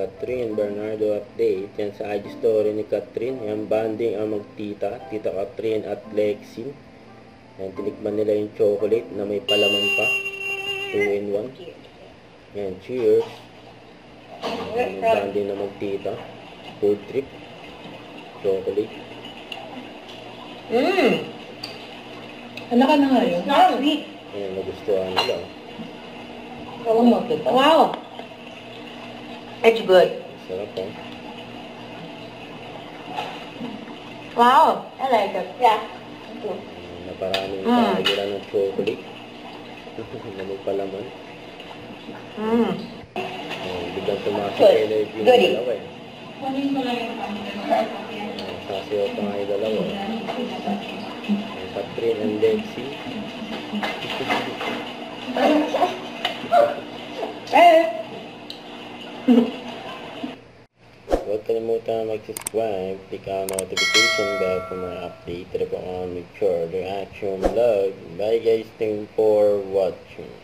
Catherine Bernardo update. Yan sa IG story ni Catherine. Yan, banding ang magtita. Tita Catherine at Lexi. Yan, tinikman nila yung chocolate na may palaman pa. 2-in-1. Yan, cheers. Yan, banding na magtita. Food trip. Chocolate. Ano ka na nga yun? Sweet. Yan, nagustuhan nila. Wow. It's good. Sarap, oh. Wow. I like it. Yeah. Naparaming tayo nila ng chocolate. Na may palaman. Biglang tumasok Good. energy ng Goodie. dalawa eh. Sasayaw pa nga yung dalawa. Catherine and Lexi. Huwag kalimutan mag-subscribe, click ang notification bell for more update. Tara po ang make sure reaction vlog. Bye guys, thank you for watching.